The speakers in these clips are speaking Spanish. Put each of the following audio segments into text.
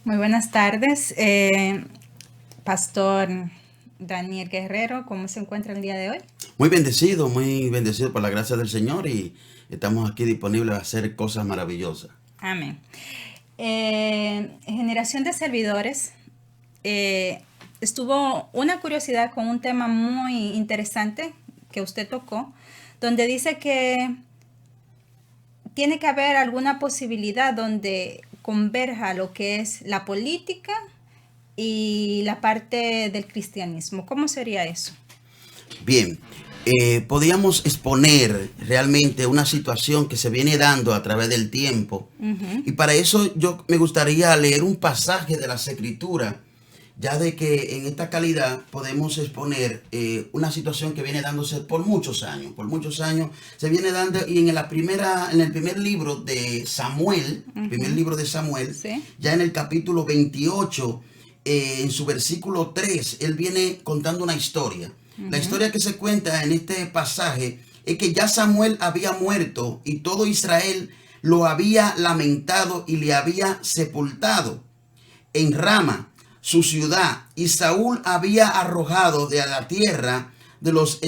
Muy buenas tardes, Pastor Daniel Guerrero. ¿Cómo se encuentra el día de hoy? Muy bendecido por la gracia del Señor y estamos aquí disponibles a hacer cosas maravillosas. Amén. Generación de servidores. eh, Estuvo una curiosidad con un tema muy interesante que usted tocó, donde dice que tiene que haber alguna posibilidad donde converja lo que es la política y la parte del cristianismo. ¿Cómo sería eso? Bien, podíamos exponer realmente una situación que se viene dando a través del tiempo Ujú. y para eso yo me gustaría leer un pasaje de las Escrituras, ya de que en esta calidad podemos exponer una situación que viene dándose por muchos años se viene dando y en el primer libro de Samuel, primer Ujú. libro de Samuel, Sí. ya en el capítulo 28, en su versículo 3 él viene contando una historia. La Ujú. historia que se cuenta en este pasaje es que ya Samuel había muerto y todo Israel lo había lamentado y le había sepultado en Rama, su ciudad, y Saúl había arrojado de la tierra de los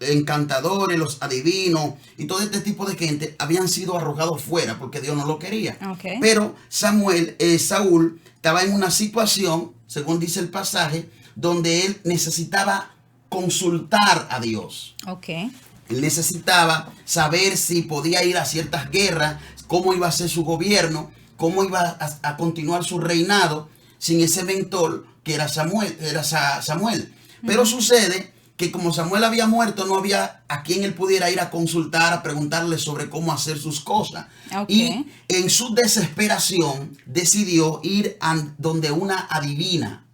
encantadores, los adivinos y todo este tipo de gente habían sido arrojados fuera porque Dios no lo quería. Ok. Pero Saúl estaba en una situación, según dice el pasaje, donde él necesitaba consultar a Dios. Ok. Él necesitaba saber si podía ir a ciertas guerras, cómo iba a ser su gobierno, cómo iba a continuar su reinado sin ese mentor que era Samuel. Pero Ujú. sucede que como Samuel había muerto, no había a quien él pudiera ir a consultar, a preguntarle sobre cómo hacer sus cosas. Ok. Y en su desesperación decidió ir a donde una adivina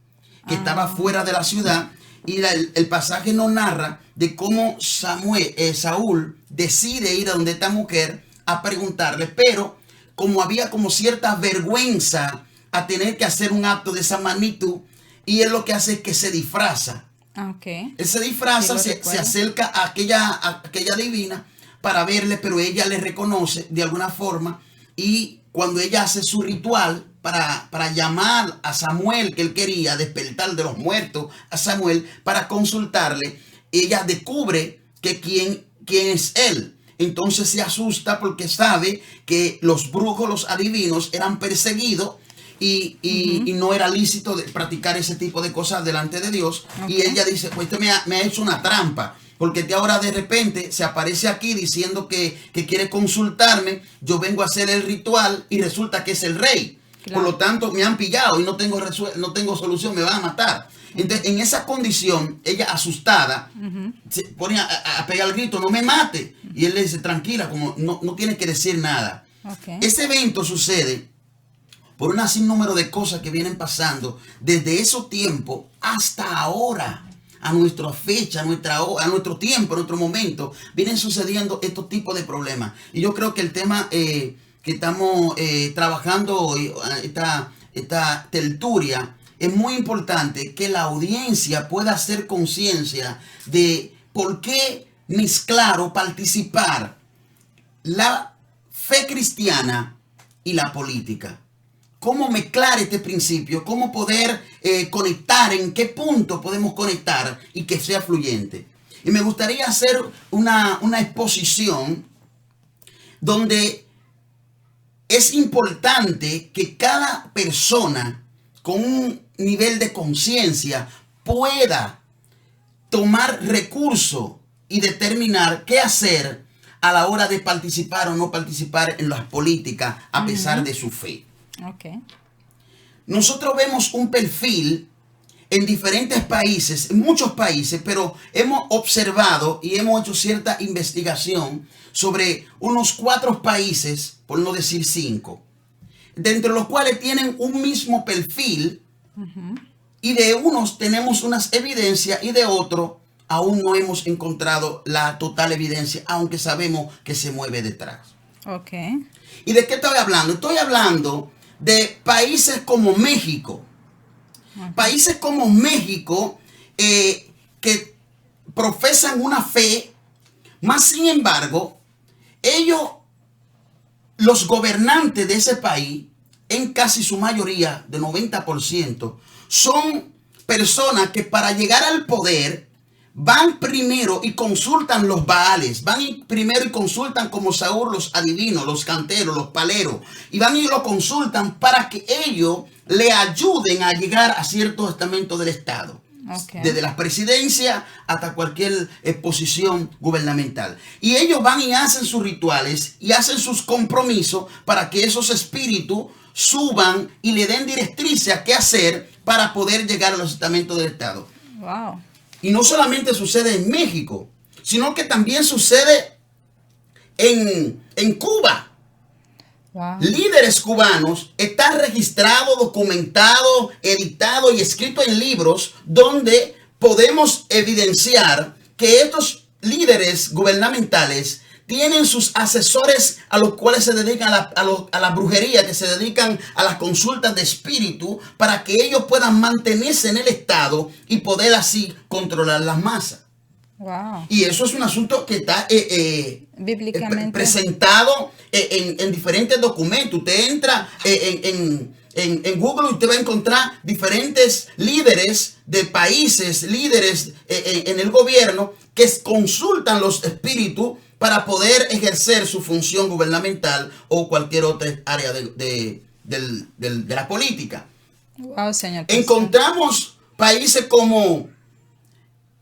que estaba Ah, fuera de la ciudad. Y el pasaje nos narra de cómo Saúl decide ir a donde esta mujer a preguntarle, pero como había como cierta vergüenza a tener que hacer un acto de esa magnitud, y él lo que hace es que se disfraza. ok. Él se Sí, disfraza, lo se recuerdo. acerca a aquella divina para verle, pero ella le reconoce de alguna forma. Y cuando ella hace su ritual para llamar a Samuel, que él quería despertar de los muertos a Samuel, para consultarle, ella descubre que quién es él. Entonces se asusta porque sabe que los brujos, los adivinos, eran perseguidos y Ujú. no era lícito de practicar ese tipo de cosas delante de Dios. Ok. Y ella dice, pues usted me ha hecho una trampa, porque de ahora de repente se aparece aquí diciendo que quiere consultarme, yo vengo a hacer el ritual y resulta que es el rey. Por lo Claro. tanto, me han pillado y no tengo solución, me van a matar. Ujú. Entonces, en esa condición, ella asustada, Ujú. se pone a pegar el grito, no me mate. Y él le dice, tranquila, como no tiene que decir nada. Ok. Ese evento sucede por un sinnúmero de cosas que vienen pasando desde esos tiempos hasta ahora. A nuestra fecha, a nuestro tiempo, a nuestro momento, vienen sucediendo estos tipos de problemas. Y yo creo que el tema que estamos trabajando hoy, esta tertulia, es muy importante que la audiencia pueda hacer conciencia de por qué mezclar o participar la fe cristiana y la política. Cómo mezclar este principio, cómo poder conectar, en qué punto podemos conectar y que sea fluyente. Y me gustaría hacer una exposición donde es importante que cada persona con un nivel de conciencia pueda tomar recursos y determinar qué hacer a la hora de participar o no participar en las políticas a pesar Ujú. de su fe. Ok. Nosotros vemos un perfil en diferentes países, en muchos países, pero hemos observado y hemos hecho cierta investigación sobre unos 4 países, por no decir 5, dentro de los cuales tienen un mismo perfil, Ujú. y de unos tenemos unas evidencias y de otros aún no hemos encontrado la total evidencia, aunque sabemos que se mueve detrás. Ok. ¿Y de qué estoy hablando? Estoy hablando de países como México. Ok. Países como México que profesan una fe, más sin embargo, ellos los gobernantes de ese país, en casi su mayoría, de 90%, son personas que para llegar al poder van primero y consultan los baales, primero y consultan como Saúl los adivinos, los canteros, los paleros, y van y lo consultan para que ellos le ayuden a llegar a ciertos estamentos del Estado. Okay. Desde las presidencias hasta cualquier posición gubernamental. Y ellos van y hacen sus rituales y hacen sus compromisos para que esos espíritus suban y le den directrices a qué hacer para poder llegar a los estamentos del Estado. Wow. Y no solamente sucede en México, sino que también sucede en Cuba. Wow. Líderes cubanos están registrados, documentados, editados y escritos en libros donde podemos evidenciar que estos líderes gubernamentales tienen sus asesores a los cuales se dedican a la brujería, que se dedican a las consultas de espíritu para que ellos puedan mantenerse en el Estado y poder así controlar las masas. Wow. Y eso es un asunto que está bíblicamente presentado en diferentes documentos. Usted entra en Google y usted va a encontrar diferentes líderes de países, líderes en el gobierno que consultan los espíritus para poder ejercer su función gubernamental o cualquier otra área de la política. Wow, señor. Encontramos países como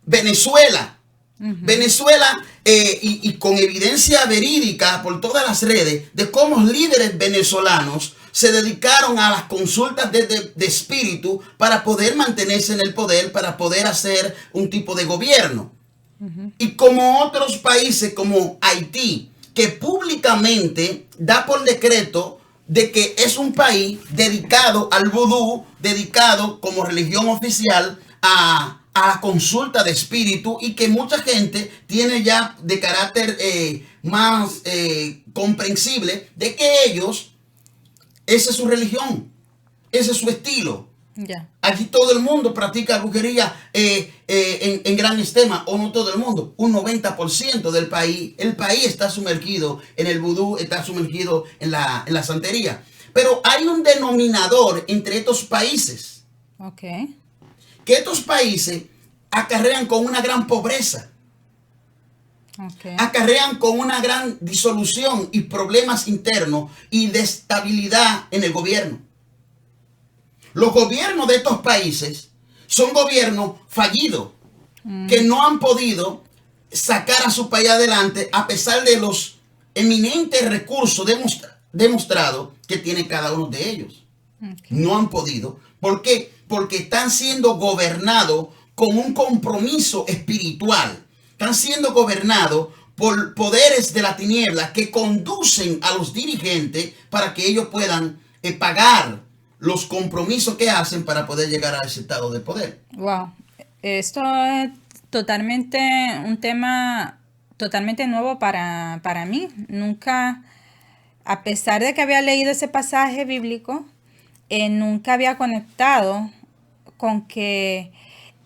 Venezuela. Venezuela, y con evidencia verídica por todas las redes de cómo líderes venezolanos se dedicaron a las consultas de espíritu para poder mantenerse en el poder, para poder hacer un tipo de gobierno. Y como otros países como Haití, que públicamente da por decreto de que es un país dedicado al vudú, dedicado como religión oficial a la consulta de espíritu, y que mucha gente tiene ya de carácter más comprensible de que ellos, esa es su religión, ese es su estilo. Yeah. Aquí todo el mundo practica brujería en gran extrema, o no todo el mundo, un 90% del país. El país está sumergido en el vudú, está sumergido en la santería. Pero hay un denominador entre estos países. Okay. Que estos países acarrean con una gran pobreza. Okay. Acarrean con una gran disolución y problemas internos y de estabilidad en el gobierno. Los gobiernos de estos países son gobiernos fallidos, que no han podido sacar a su país adelante a pesar de los eminentes recursos demostrados que tiene cada uno de ellos. Okay. No han podido. ¿Por qué? Porque están siendo gobernados con un compromiso espiritual. Están siendo gobernados por poderes de la tiniebla que conducen a los dirigentes para que ellos puedan pagar los compromisos que hacen para poder llegar a ese estado de poder. Wow. Esto es totalmente un tema totalmente nuevo para mí. Nunca, a pesar de que había leído ese pasaje bíblico, nunca había conectado con que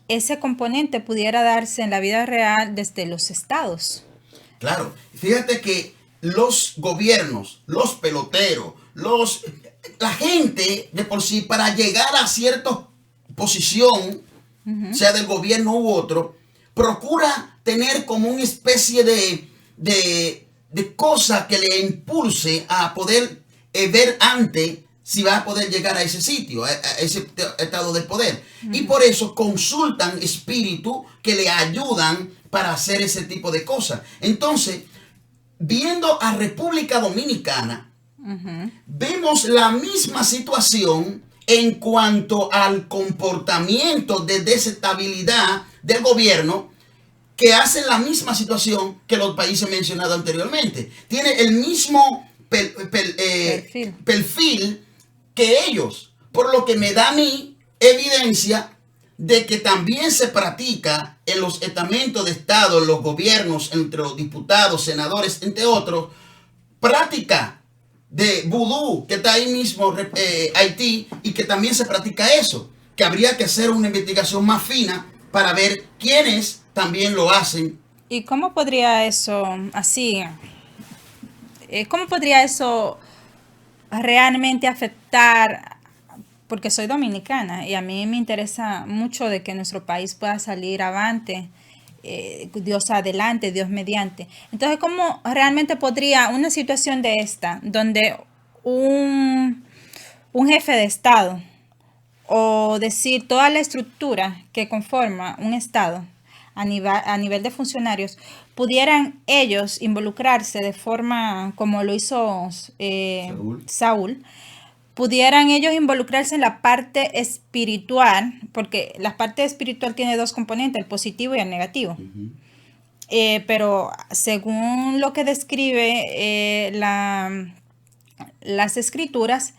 ese componente pudiera darse en la vida real desde los estados. Claro, fíjate que los gobiernos, los peloteros, la gente de por sí, para llegar a cierta posición, sea del gobierno u otro, procura tener como una especie de cosa que le impulse a poder ver antes si va a poder llegar a ese sitio, a ese estado de poder. Y por eso consultan espíritus que le ayudan para hacer ese tipo de cosas. Entonces, viendo a República Dominicana, vemos la misma situación en cuanto al comportamiento de desestabilidad del gobierno, que hace la misma situación que los países mencionados anteriormente. Tiene el mismo perfil que ellos, por lo que me da a mí evidencia de que también se practica en los estamentos de Estado, en los gobiernos, entre los diputados, senadores, entre otros, práctica de vudú, que está ahí mismo, Haití, y que también se practica eso, que habría que hacer una investigación más fina para ver quiénes también lo hacen. ¿Y cómo podría eso, así, ¿Cómo podría eso realmente afectar? Porque soy dominicana y a mí me interesa mucho de que nuestro país pueda salir avante, Dios adelante, Dios mediante. Entonces, ¿cómo realmente podría una situación de esta, donde un, un jefe de Estado, o decir toda la estructura que conforma un Estado a nivel de funcionarios, pudieran ellos involucrarse de forma como lo hizo Saúl, pudieran ellos involucrarse en la parte espiritual, porque la parte espiritual tiene dos componentes, el positivo y el negativo. Pero según lo que describe las escrituras,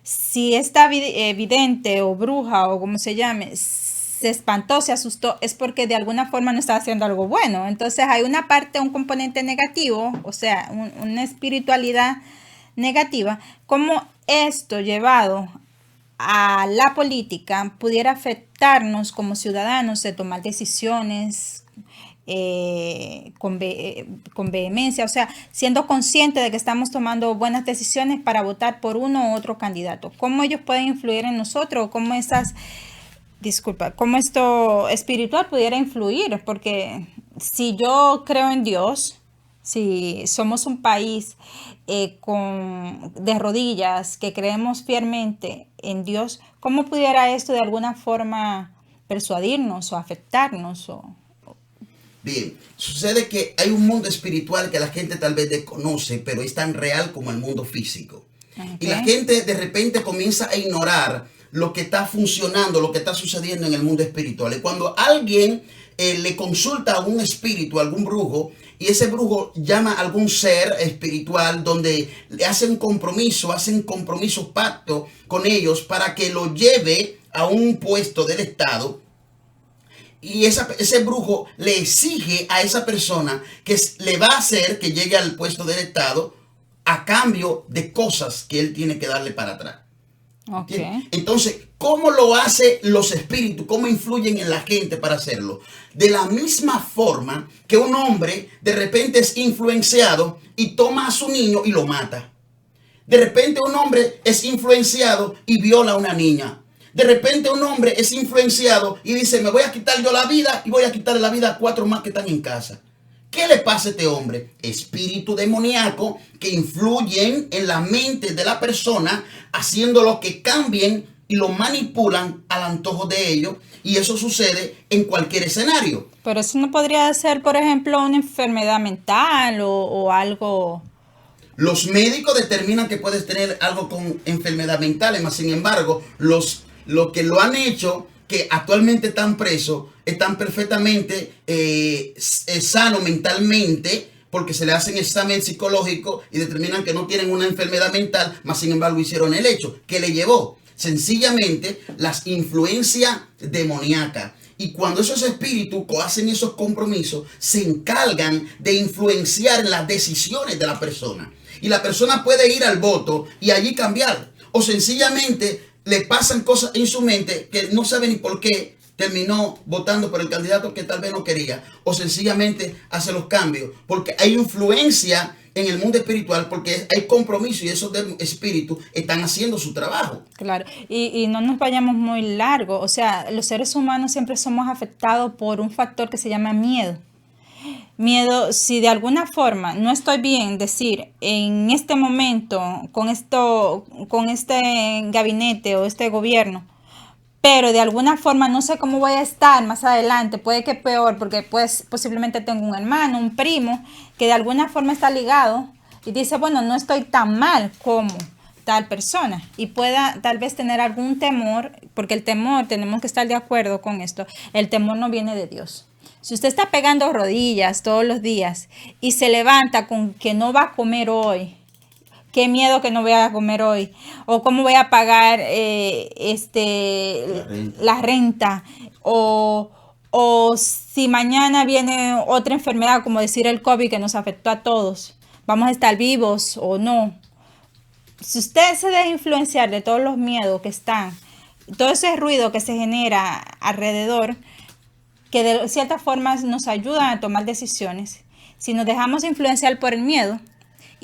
si esta vidente o bruja o como se llame se espantó, se asustó, es porque de alguna forma no estaba haciendo algo bueno. Entonces hay una parte, un componente negativo, o sea, una espiritualidad negativa. Como esto llevado a la política pudiera afectarnos como ciudadanos de tomar decisiones con vehemencia, o sea, siendo consciente de que estamos tomando buenas decisiones para votar por uno u otro candidato. ¿Cómo ellos pueden influir en nosotros? ¿Cómo cómo esto espiritual pudiera influir? Porque si yo creo en Dios, si somos un país de rodillas, que creemos fielmente en Dios, ¿cómo pudiera esto de alguna forma persuadirnos o afectarnos? Bien, sucede que hay un mundo espiritual que la gente tal vez desconoce, pero es tan real como el mundo físico. Okay. Y la gente de repente comienza a ignorar lo que está funcionando, lo que está sucediendo en el mundo espiritual. Y cuando alguien le consulta a un espíritu, a algún brujo, y ese brujo llama a algún ser espiritual donde le hacen compromiso, pacto con ellos para que lo lleve a un puesto del Estado. Y ese brujo le exige a esa persona que le va a hacer que llegue al puesto del Estado a cambio de cosas que él tiene que darle para atrás. Okay. Entonces, ¿cómo lo hacen los espíritus? ¿Cómo influyen en la gente para hacerlo? De la misma forma que un hombre de repente es influenciado y toma a su niño y lo mata. De repente un hombre es influenciado y viola a una niña. De repente un hombre es influenciado y dice, me voy a quitar yo la vida y voy a quitarle la vida a 4 más que están en casa. ¿Qué le pasa a este hombre? Espíritu demoníaco que influyen en la mente de la persona, haciéndolo que cambien y lo manipulan al antojo de ellos. Y eso sucede en cualquier escenario. Pero eso no podría ser, por ejemplo, una enfermedad mental o algo. Los médicos determinan que puedes tener algo con enfermedad mental, mas sin embargo, los que lo han hecho, que actualmente están presos, están perfectamente sanos mentalmente, porque se le hacen examen psicológico y determinan que no tienen una enfermedad mental, mas sin embargo hicieron el hecho. ¿Qué le llevó? Sencillamente las influencias demoníacas. Y cuando esos espíritus hacen esos compromisos, se encargan de influenciar en las decisiones de la persona. Y la persona puede ir al voto y allí cambiar. O sencillamente le pasan cosas en su mente que no sabe ni por qué terminó votando por el candidato que tal vez no quería. O sencillamente hace los cambios. Porque hay influencia en el mundo espiritual, porque hay compromiso y esos espíritus están haciendo su trabajo. Claro, y no nos vayamos muy largo. O sea, los seres humanos siempre somos afectados por un factor que se llama miedo. Miedo, si de alguna forma no estoy bien, decir, en este momento, con este gabinete o este gobierno, pero de alguna forma no sé cómo voy a estar más adelante, puede que peor, porque pues posiblemente tengo un hermano, un primo, que de alguna forma está ligado y dice, bueno, no estoy tan mal como tal persona, y pueda tal vez tener algún temor, porque el temor, tenemos que estar de acuerdo con esto, el temor no viene de Dios. Si usted está pegando rodillas todos los días y se levanta con que no va a comer hoy, qué miedo que no voy a comer hoy, o cómo voy a pagar la renta, o si mañana viene otra enfermedad, como decir el COVID que nos afectó a todos, vamos a estar vivos o no. Si usted se deja influenciar de todos los miedos que están, todo ese ruido que se genera alrededor, que de cierta forma nos ayudan a tomar decisiones, si nos dejamos influenciar por el miedo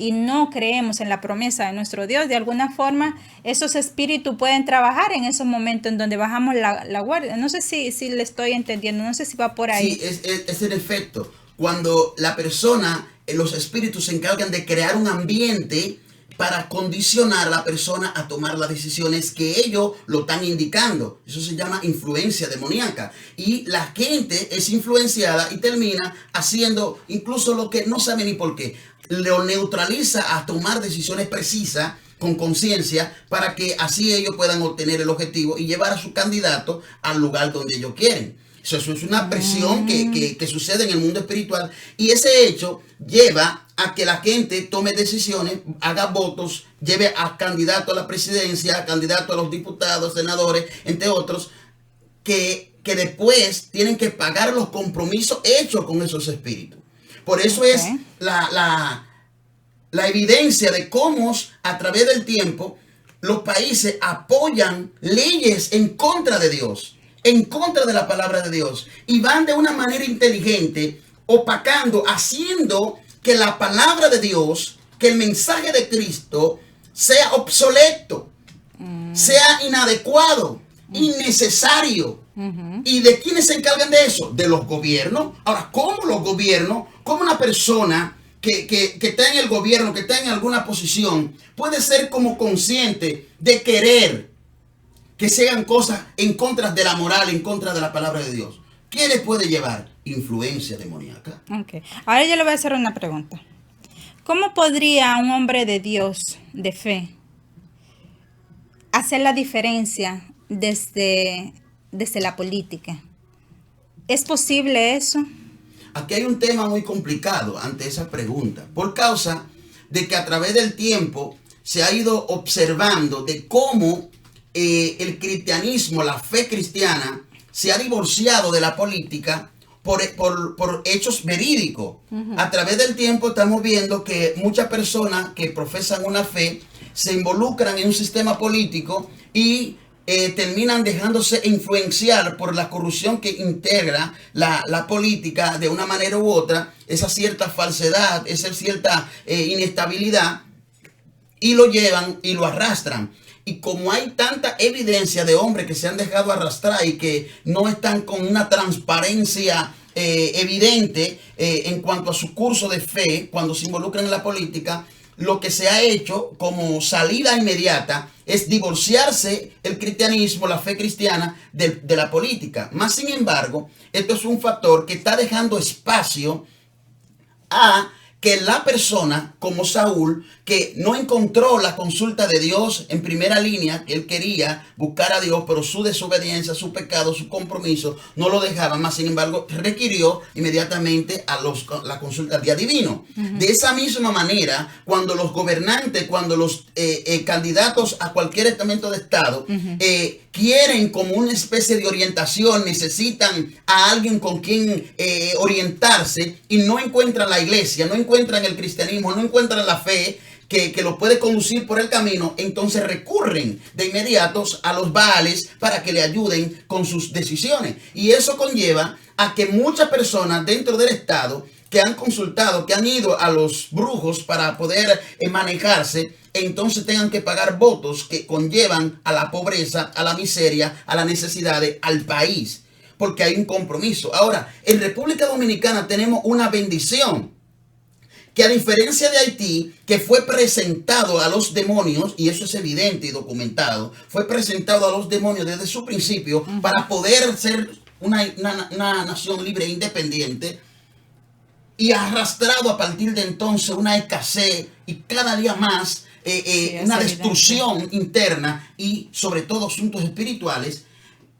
y no creemos en la promesa de nuestro Dios, de alguna forma esos espíritus pueden trabajar en esos momentos en donde bajamos la guardia. No sé si le estoy entendiendo, no sé si va por ahí. Sí, es el efecto. Cuando la persona, los espíritus se encargan de crear un ambiente para condicionar a la persona a tomar las decisiones que ellos lo están indicando. Eso se llama influencia demoníaca. Y la gente es influenciada y termina haciendo incluso lo que no sabe ni por qué. Lo neutraliza a tomar decisiones precisas con conciencia para que así ellos puedan obtener el objetivo y llevar a su candidato al lugar donde ellos quieren. Eso es una presión que sucede en el mundo espiritual, y ese hecho lleva a que la gente tome decisiones, haga votos, lleve a candidato a la presidencia, a candidato a los diputados, senadores, entre otros, que después tienen que pagar los compromisos hechos con esos espíritus. Por eso es la evidencia de cómo a través del tiempo los países apoyan leyes en contra de Dios, en contra de la palabra de Dios, y van de una manera inteligente opacando, haciendo que la palabra de Dios, que el mensaje de Cristo sea obsoleto, sea inadecuado, innecesario. ¿Y de quiénes se encargan de eso? De los gobiernos. Ahora, ¿cómo los gobiernos, cómo una persona que está en el gobierno, que está en alguna posición, puede ser como consciente de querer que se hagan cosas en contra de la moral, en contra de la palabra de Dios? ¿Qué les puede llevar? Influencia demoníaca. Okay. Ahora yo le voy a hacer una pregunta. ¿Cómo podría un hombre de Dios, de fe, hacer la diferencia desde la política? ¿Es posible eso? Aquí hay un tema muy complicado ante esa pregunta, por causa de que a través del tiempo se ha ido observando de cómo el cristianismo, la fe cristiana, se ha divorciado de la política por hechos verídicos. A través del tiempo estamos viendo que muchas personas que profesan una fe se involucran en un sistema político y terminan dejándose influenciar por la corrupción que integra la política de una manera u otra, esa cierta falsedad, esa cierta inestabilidad, y lo llevan y lo arrastran. Y como hay tanta evidencia de hombres que se han dejado arrastrar y que no están con una transparencia evidente en cuanto a su curso de fe cuando se involucran en la política, lo que se ha hecho como salida inmediata es divorciarse el cristianismo, la fe cristiana, de la política. Más sin embargo, esto es un factor que está dejando espacio a que la persona como Saúl, que no encontró la consulta de Dios en primera línea, que él quería buscar a Dios, pero su desobediencia, su pecado, su compromiso no lo dejaba, más sin embargo requirió inmediatamente la consulta al día divino. De esa misma manera, cuando los gobernantes, cuando los candidatos a cualquier estamento de Estado quieren como una especie de orientación, necesitan a alguien con quien orientarse y no encuentran la iglesia, no encuentran el cristianismo, no encuentran la fe que los puede conducir por el camino, entonces recurren de inmediato a los Baales para que le ayuden con sus decisiones. Y eso conlleva a que muchas personas dentro del Estado que han consultado, que han ido a los brujos para poder manejarse, entonces tengan que pagar votos que conllevan a la pobreza, a la miseria, a las necesidades, al país, porque hay un compromiso. Ahora, en República Dominicana tenemos una bendición, que a diferencia de Haití, que fue presentado a los demonios, y eso es evidente y documentado, fue presentado a los demonios desde su principio para poder ser una nación libre e independiente, y arrastrado a partir de entonces una escasez y cada día más una destrucción interna y sobre todo asuntos espirituales.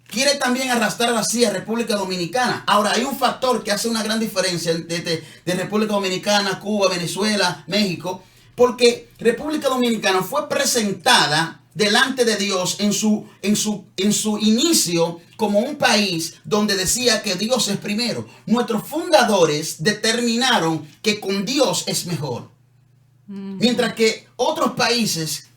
Quiere también arrastrar así a República Dominicana. Ahora, hay un factor que hace una gran diferencia de República Dominicana, Cuba, Venezuela, México, porque República Dominicana fue presentada delante de Dios en su inicio como un país donde decía que Dios es primero. Nuestros fundadores determinaron que con Dios es mejor. Mientras que otros países,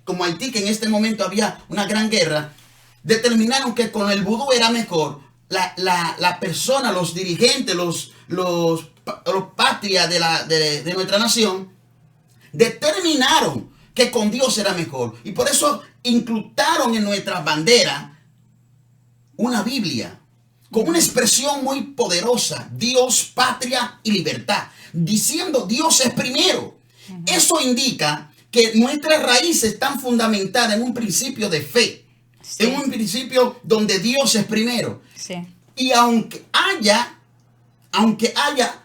como Haití, que en este momento había una gran guerra, determinaron que con el vudú era mejor. La persona, los dirigentes, los patrias de nuestra nación, determinaron que con Dios era mejor. Y por eso incrustaron en nuestras banderas una Biblia con una expresión muy poderosa: Dios, patria y libertad, diciendo Dios es primero. Eso indica que nuestras raíces están fundamentadas en un principio de fe, Sí. en un principio donde Dios es primero. Sí. Y aunque haya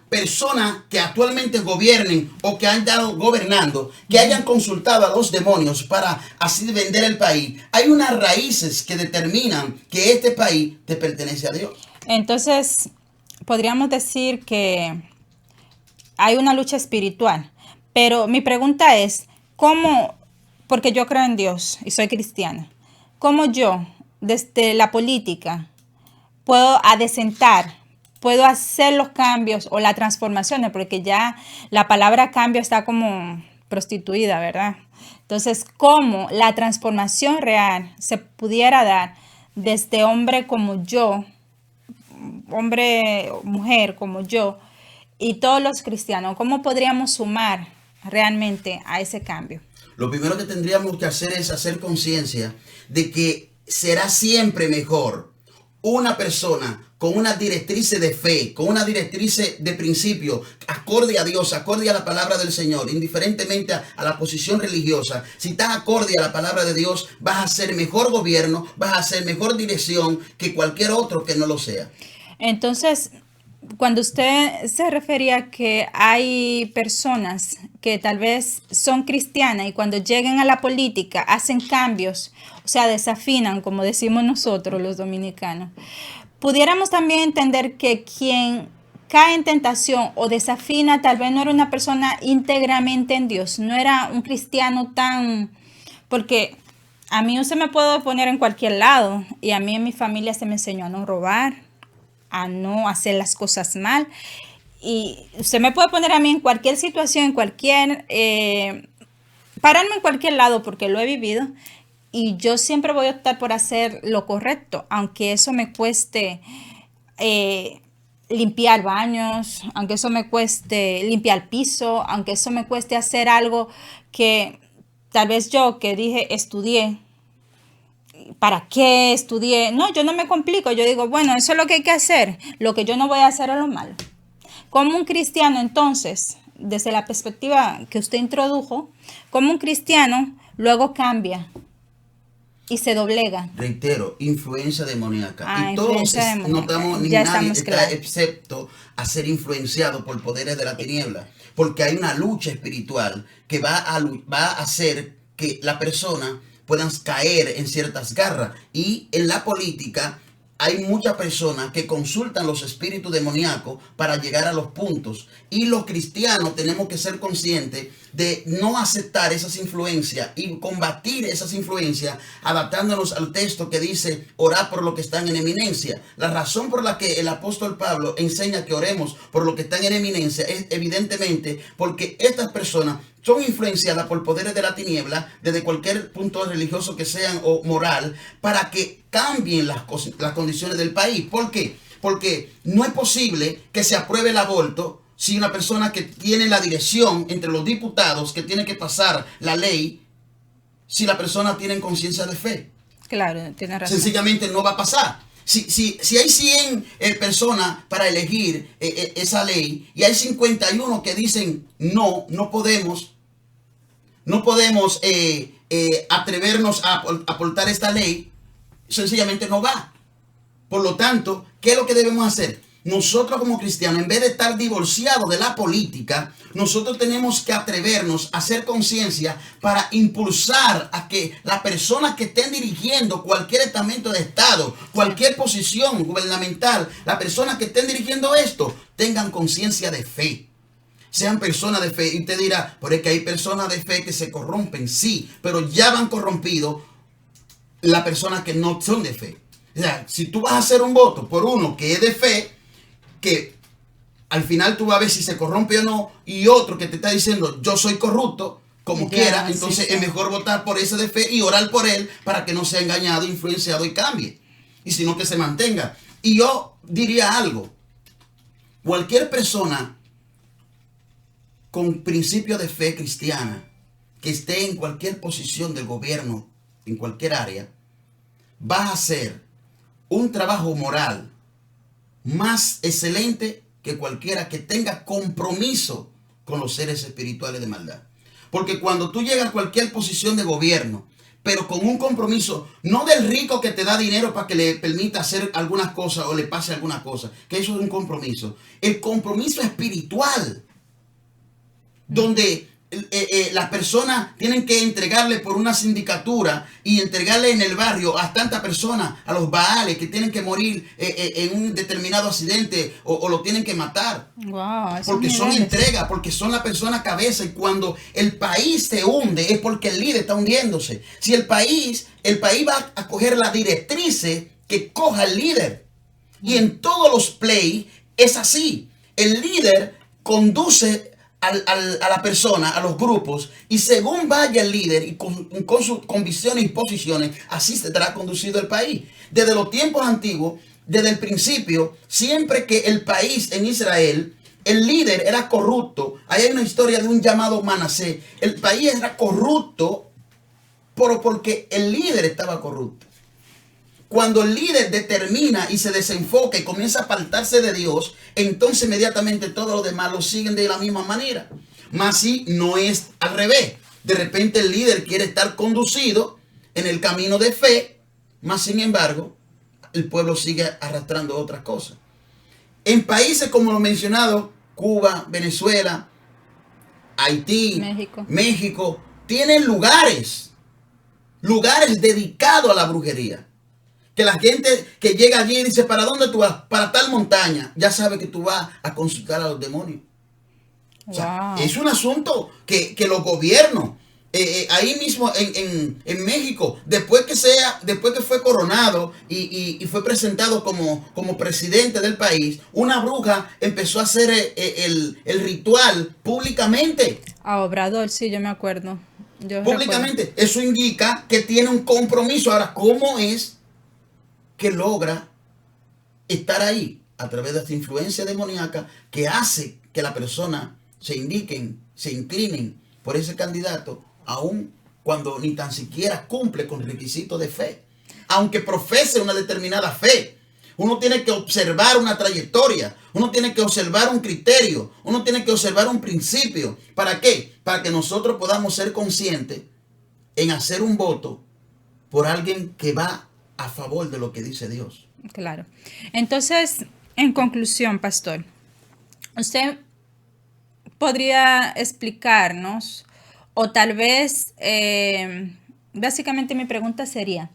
personas que actualmente gobiernen o que han estado gobernando, que hayan consultado a los demonios para así vender el país, hay unas raíces que determinan que este país te pertenece a Dios. Entonces, podríamos decir que hay una lucha espiritual, pero mi pregunta es, ¿cómo? Porque yo creo en Dios y soy cristiana, ¿cómo yo, desde la política, puedo adecentar, puedo hacer los cambios o las transformaciones? Porque ya la palabra cambio está como prostituida, ¿verdad? Entonces, ¿cómo la transformación real se pudiera dar desde hombre como yo, hombre o mujer como yo, y todos los cristianos? ¿Cómo podríamos sumar realmente a ese cambio? Lo primero que tendríamos que hacer es hacer conciencia de que será siempre mejor una persona con una directriz de fe, con una directriz de principio, acorde a Dios, acorde a la palabra del Señor, indiferentemente a la posición religiosa. Si estás acorde a la palabra de Dios, vas a hacer mejor gobierno, vas a hacer mejor dirección que cualquier otro que no lo sea. Entonces, cuando usted se refería a que hay personas que tal vez son cristianas y cuando lleguen a la política hacen cambios, o sea, desafinan, como decimos nosotros los dominicanos, pudiéramos también entender que quien cae en tentación o desafina tal vez no era una persona íntegramente en Dios, no era un cristiano tan... Porque a mí usted me puede poner en cualquier lado y a mí en mi familia se me enseñó a no robar, a no hacer las cosas mal. Y usted me puede poner a mí en cualquier situación, en cualquier... pararme en cualquier lado porque lo he vivido. Y yo siempre voy a optar por hacer lo correcto, aunque eso me cueste limpiar baños, aunque eso me cueste limpiar piso, aunque eso me cueste hacer algo que tal vez yo que dije estudié. ¿Para qué estudié? No, yo no me complico. Yo digo, bueno, eso es lo que hay que hacer. Lo que yo no voy a hacer es lo malo. Como un cristiano, entonces, desde la perspectiva que usted introdujo, como un cristiano luego cambia y se doblega. Reitero, influencia demoníaca. Y todos Influencia demoníaca. no estamos, ni Ya nadie estamos está claros. excepto a ser influenciado por poderes de la tiniebla. Porque hay una lucha espiritual que va a hacer que la persona puedan caer en ciertas garras. Y en la política hay muchas personas que consultan los espíritus demoníacos para llegar a los puntos. Y los cristianos tenemos que ser conscientes de no aceptar esas influencias y combatir esas influencias adaptándonos al texto que dice orar por lo que están en eminencia. La razón por la que el apóstol Pablo enseña que oremos por lo que están en eminencia es evidentemente porque estas personas son influenciadas por poderes de la tiniebla desde cualquier punto religioso que sean o moral para que cambien las condiciones del país. ¿Por qué? Porque no es posible que se apruebe el aborto si una persona que tiene la dirección entre los diputados que tiene que pasar la ley, si la persona tiene conciencia de fe. Claro, tiene razón. Sencillamente no va a pasar. Si hay 100 personas para elegir esa ley y hay 51 que dicen no podemos atrevernos a aportar esta ley, sencillamente no va. Por lo tanto, ¿qué es lo que debemos hacer? Nosotros como cristianos, en vez de estar divorciados de la política, nosotros tenemos que atrevernos a hacer conciencia para impulsar a que las personas que estén dirigiendo cualquier estamento de Estado, cualquier posición gubernamental, las personas que estén dirigiendo esto, tengan conciencia de fe. Sean personas de fe. Y usted dirá, pero es que hay personas de fe que se corrompen. Sí, pero ya van corrompidos las personas que no son de fe. O sea, si tú vas a hacer un voto por uno que es de fe, que al final tú vas a ver si se corrompe o no, y otro que te está diciendo yo soy corrupto, como quiera, entonces es mejor votar por ese de fe y orar por él para que no sea engañado, influenciado y cambie, y sino que se mantenga. Y yo diría algo: cualquier persona con principio de fe cristiana, que esté en cualquier posición del gobierno, en cualquier área, va a hacer un trabajo moral más excelente que cualquiera que tenga compromiso con los seres espirituales de maldad. Porque cuando tú llegas a cualquier posición de gobierno, pero con un compromiso, no del rico que te da dinero para que le permita hacer algunas cosas o le pase alguna cosa, que eso es un compromiso. El compromiso espiritual, donde las personas tienen que entregarle por una sindicatura y entregarle en el barrio a tantas personas, a los baales que tienen que morir en un determinado accidente o lo tienen que matar. Wow, porque son entregas, porque son la persona cabeza, y cuando el país se hunde es porque el líder está hundiéndose. Si el país va a coger la directrices que coja el líder. Y en todos los play es así. El líder conduce a la persona, a los grupos, y según vaya el líder y con sus convicciones y posiciones, así se estará conducido el país. Desde los tiempos antiguos, desde el principio, siempre que el país en Israel, el líder era corrupto. Ahí hay una historia de un llamado Manasés. El país era corrupto porque el líder estaba corrupto. Cuando el líder determina y se desenfoca y comienza a apartarse de Dios, entonces inmediatamente todos los demás lo siguen de la misma manera. Mas si no es al revés. De repente el líder quiere estar conducido en el camino de fe, mas sin embargo, el pueblo sigue arrastrando otras cosas. En países como lo mencionado, Cuba, Venezuela, Haití, México, tienen lugares dedicados a la brujería. Que la gente que llega allí dice, ¿para dónde tú vas? Para tal montaña. Ya sabe que tú vas a consultar a los demonios. O sea, es un asunto que los gobiernos, ahí mismo en México, después que fue coronado y fue presentado como presidente del país, una bruja empezó a hacer el ritual públicamente. A Obrador, sí, yo me acuerdo. Públicamente. Recuerdo. Eso indica que tiene un compromiso. Ahora, ¿cómo es que logra estar ahí? A través de esta influencia demoníaca que hace que la persona se inclinen por ese candidato, aun cuando ni tan siquiera cumple con requisitos de fe. Aunque profese una determinada fe, uno tiene que observar una trayectoria, uno tiene que observar un criterio, uno tiene que observar un principio. ¿Para qué? Para que nosotros podamos ser conscientes en hacer un voto por alguien que va a favor de lo que dice Dios. Claro. Entonces, en conclusión, pastor, usted podría explicarnos, o tal vez, básicamente mi pregunta sería,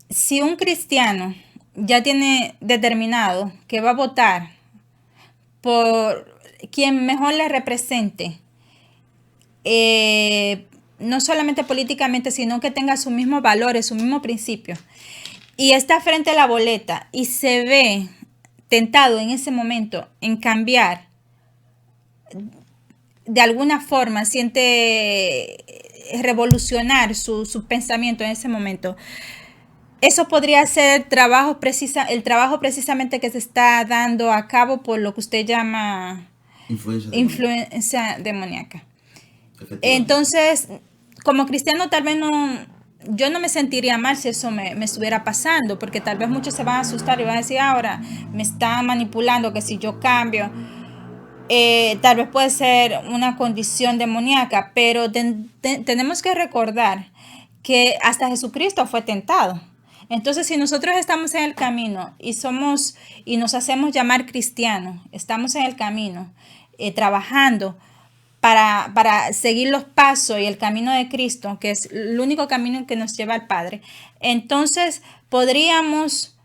si un cristiano ya tiene determinado que va a votar por quien mejor le represente, no solamente políticamente, sino que tenga sus mismos valores, sus mismos principios, y está frente a la boleta y se ve tentado en ese momento en cambiar, de alguna forma siente revolucionar su pensamiento en ese momento, eso podría ser el trabajo precisamente que se está dando a cabo por lo que usted llama influencia demoníaca. Entonces, como cristiano, tal vez yo no me sentiría mal si eso me estuviera pasando, porque tal vez muchos se van a asustar y van a decir, ahora me están manipulando, que si yo cambio, tal vez puede ser una condición demoníaca, pero tenemos que recordar que hasta Jesucristo fue tentado. Entonces, si nosotros estamos en el camino y nos hacemos llamar cristianos, estamos en el camino, trabajando para seguir los pasos y el camino de Cristo, que es el único camino que nos lleva al Padre, entonces podríamos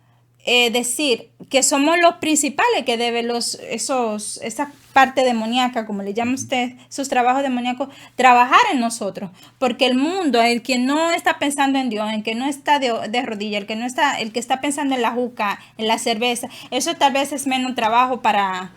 decir que somos los principales que deben esa parte demoníaca, como le llama usted, esos trabajos demoníacos, trabajar en nosotros, porque el mundo, el que no está pensando en Dios, el que no está de rodillas, el que está pensando en la juca, en la cerveza, eso tal vez es menos trabajo para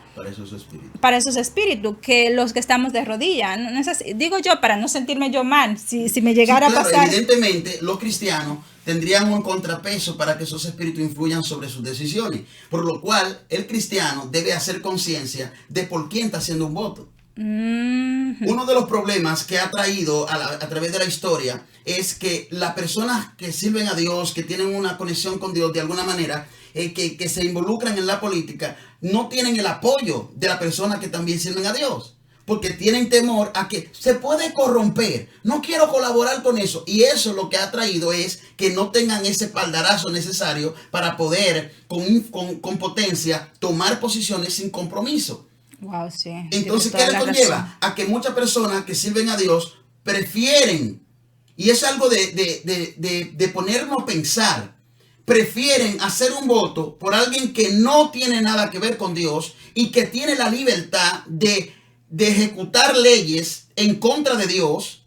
esos espíritus que los que estamos de rodillas. No es así. Digo yo, para no sentirme yo mal, si me llegara a pasar. Evidentemente, los cristianos tendrían un contrapeso para que esos espíritus influyan sobre sus decisiones. Por lo cual, el cristiano debe hacer conciencia de por quién está haciendo un voto. Uno de los problemas que ha traído a través de la historia es que las personas que sirven a Dios, que tienen una conexión con Dios de alguna manera, que se involucran en la política, no tienen el apoyo de las personas que también sirven a Dios. Porque tienen temor a que se puede corromper. No quiero colaborar con eso. Y eso lo que ha traído es que no tengan ese espaldarazo necesario para poder con potencia tomar posiciones sin compromiso. Wow, sí. Entonces, ¿qué le conlleva? A que muchas personas que sirven a Dios prefieren, y es algo de ponernos a pensar, prefieren hacer un voto por alguien que no tiene nada que ver con Dios y que tiene la libertad de ejecutar leyes en contra de Dios,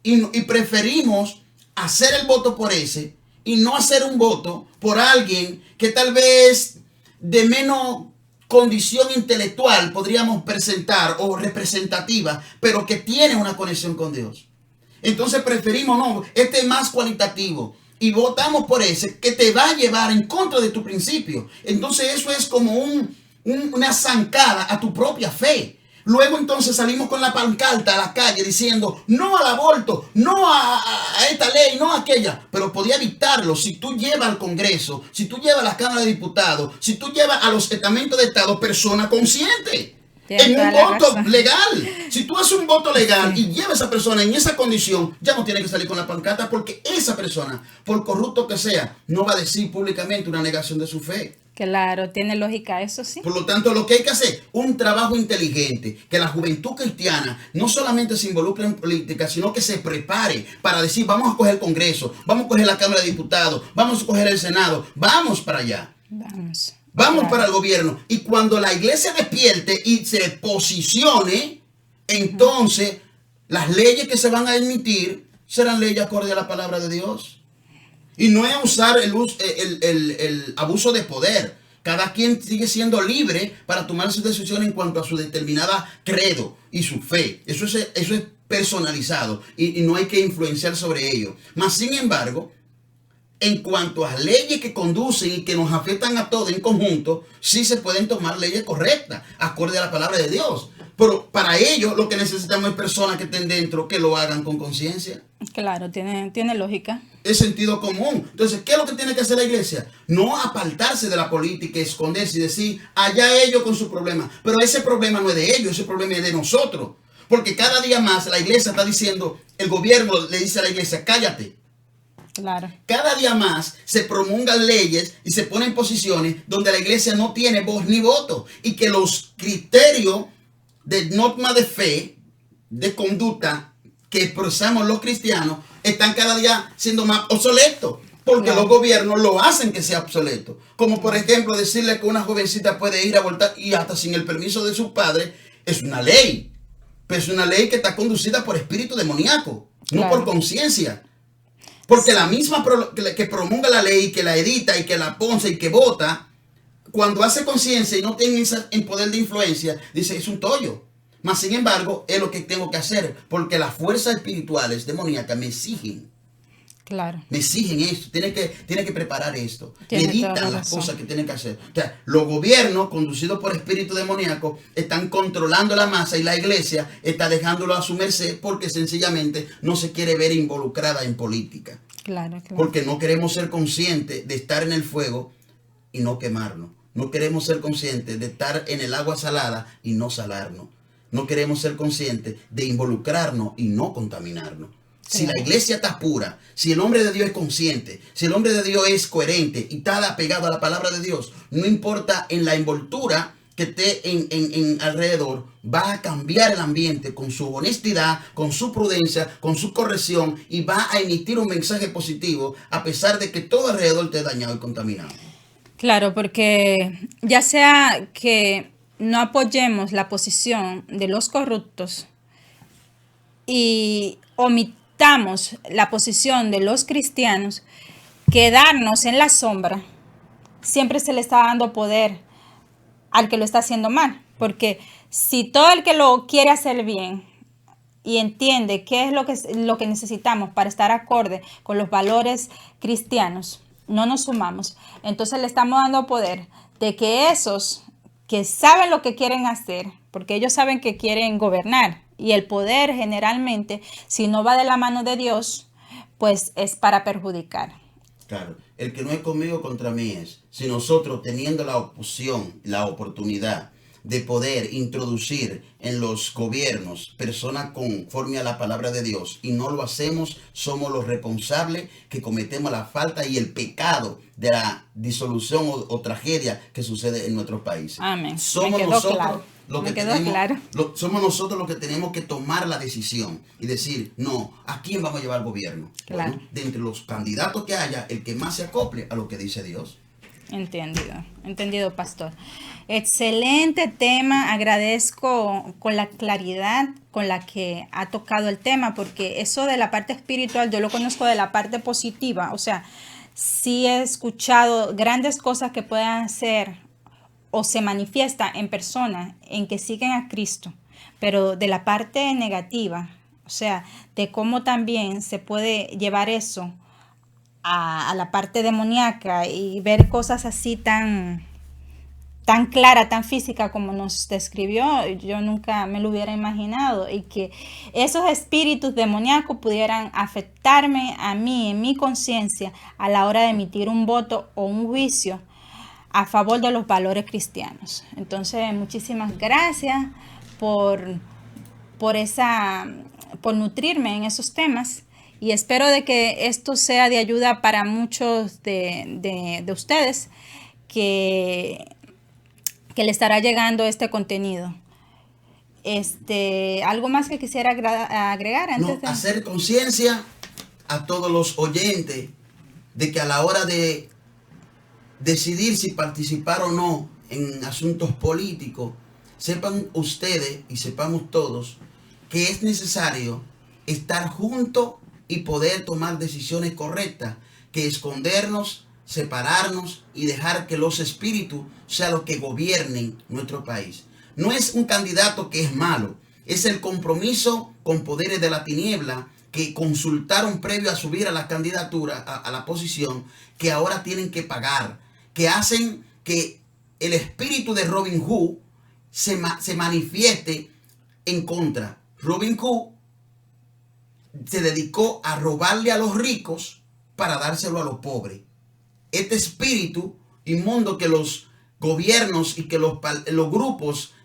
y preferimos hacer el voto por ese y no hacer un voto por alguien que tal vez de menos condición intelectual podríamos presentar o representativa, pero que tiene una conexión con Dios. Entonces preferimos, no, este es más cualitativo, y votamos por ese que te va a llevar en contra de tu principio. Entonces eso es como una zancada a tu propia fe. Luego entonces salimos con la pancarta a la calle diciendo no al aborto, no a esta ley, no a aquella. Pero podía evitarlo si tú llevas al Congreso, si tú llevas a la Cámara de Diputados, si tú llevas a los estamentos de Estado personas conscientes en un voto legal. Si tú haces un voto legal y llevas a esa persona en esa condición, ya no tiene que salir con la pancarta, porque esa persona, por corrupto que sea, no va a decir públicamente una negación de su fe. Claro, tiene lógica eso, sí. Por lo tanto, lo que hay que hacer, un trabajo inteligente, que la juventud cristiana no solamente se involucre en política, sino que se prepare para decir, vamos a coger el Congreso, vamos a coger la Cámara de Diputados, vamos a coger el Senado, vamos para allá. Vamos claro. Para el gobierno. Y cuando la iglesia despierte y se posicione, entonces las leyes que se van a emitir serán leyes acorde a la palabra de Dios. Y no es usar el abuso de poder. Cada quien sigue siendo libre para tomar sus decisiones en cuanto a su determinada credo y su fe. Eso es personalizado y no hay que influenciar sobre ello. Mas, sin embargo, en cuanto a leyes que conducen y que nos afectan a todos en conjunto, sí se pueden tomar leyes correctas, acorde a la palabra de Dios. Pero para ello lo que necesitamos es personas que estén dentro, que lo hagan con conciencia. Claro, tiene lógica. Es sentido común. Entonces, ¿qué es lo que tiene que hacer la iglesia? No apartarse de la política, esconderse y decir, allá ellos con su problema. Pero ese problema no es de ellos, ese problema es de nosotros. Porque cada día más la iglesia está diciendo, el gobierno le dice a la iglesia, cállate. Claro. Cada día más se promulgan leyes y se ponen posiciones donde la iglesia no tiene voz ni voto. Y que los criterios de norma de fe, de conducta que expresamos los cristianos, están cada día siendo más obsoletos. Porque claro. Los gobiernos lo hacen que sea obsoleto. Como por ejemplo decirle que una jovencita puede ir a abortar y hasta sin el permiso de su padre, es una ley. Pero es una ley que está conducida por espíritu demoníaco, no por conciencia. Porque la misma que promulga la ley, que la edita y que la ponce y que vota, cuando hace conciencia y no tiene en poder de influencia, dice es un tollo. Mas sin embargo, es lo que tengo que hacer, porque las fuerzas espirituales demoníacas me exigen. Claro. Me exigen esto, tiene que preparar esto. Editan las cosas que tienen que hacer. O sea, los gobiernos, conducidos por espíritu demoníaco, están controlando la masa y la iglesia está dejándolo a su merced porque sencillamente no se quiere ver involucrada en política. Claro. Porque no queremos ser conscientes de estar en el fuego y no quemarnos. No queremos ser conscientes de estar en el agua salada y no salarnos. No queremos ser conscientes de involucrarnos y no contaminarnos. Si la iglesia está pura, si el hombre de Dios es consciente, si el hombre de Dios es coherente y está apegado a la palabra de Dios, no importa en la envoltura que esté en alrededor, va a cambiar el ambiente con su honestidad, con su prudencia, con su corrección y va a emitir un mensaje positivo a pesar de que todo alrededor esté dañado y contaminado. Claro, porque ya sea que no apoyemos la posición de los corruptos y omitamos la posición de los cristianos, quedarnos en la sombra, siempre se le está dando poder al que lo está haciendo mal. Porque si todo el que lo quiere hacer bien y entiende qué es lo que necesitamos para estar acorde con los valores cristianos, no nos sumamos, entonces le estamos dando poder de que esos que saben lo que quieren hacer, porque ellos saben que quieren gobernar. Y el poder generalmente, si no va de la mano de Dios, pues es para perjudicar. Claro, el que no es conmigo contra mí es. Si nosotros teniendo la opción, la oportunidad de poder introducir en los gobiernos personas conforme a la palabra de Dios y no lo hacemos, somos los responsables que cometemos la falta y el pecado de la disolución o tragedia que sucede en nuestros países. Amén. Somos Me quedó nosotros claro. los Me que quedó tenemos, claro. somos nosotros los que tenemos que tomar la decisión y decir, no, ¿a quién vamos a llevar el gobierno? Claro. Bueno, de entre los candidatos que haya, el que más se acople a lo que dice Dios. Entendido, pastor. Excelente tema, agradezco con la claridad con la que ha tocado el tema, porque eso de la parte espiritual yo lo conozco de la parte positiva, o sea, sí he escuchado grandes cosas que puedan hacer o se manifiesta en personas en que siguen a Cristo, pero de la parte negativa, o sea, de cómo también se puede llevar eso a la parte demoníaca y ver cosas así tan clara, tan física como nos describió, yo nunca me lo hubiera imaginado, y que esos espíritus demoníacos pudieran afectarme a mí, en mi conciencia, a la hora de emitir un voto o un juicio a favor de los valores cristianos. Entonces, muchísimas gracias por nutrirme en esos temas. Y espero de que esto sea de ayuda para muchos de ustedes que le estará llegando este contenido. ¿Algo más que quisiera agregar antes de hacer conciencia a todos los oyentes de que a la hora de decidir si participar o no en asuntos políticos, sepan ustedes y sepamos todos que es necesario estar juntos y poder tomar decisiones correctas, que escondernos, separarnos y dejar que los espíritus sean los que gobiernen nuestro país. No es un candidato que es malo, es el compromiso con poderes de la tiniebla que consultaron previo a subir a la candidatura, a la posición, que ahora tienen que pagar, que hacen que el espíritu de Robin Hood se manifieste en contra. Robin Hood se dedicó a robarle a los ricos para dárselo a los pobres. Este espíritu inmundo que los gobiernos y que los grupos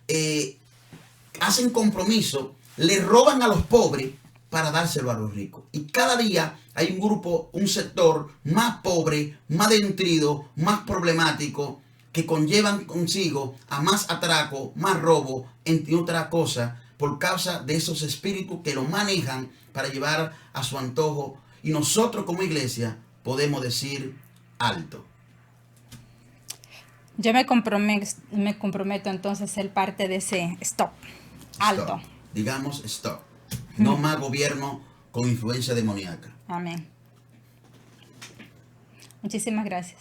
hacen compromiso, le roban a los pobres para dárselo a los ricos. Y cada día hay un grupo, un sector más pobre, más dentrido, más problemático, que conllevan consigo a más atraco, más robo, entre otras cosas, por causa de esos espíritus que lo manejan para llevar a su antojo. Y nosotros como iglesia podemos decir alto. Yo me comprometo entonces a ser parte de ese stop. Alto. Stop. Digamos stop. No más gobierno con influencia demoníaca. Amén. Muchísimas gracias.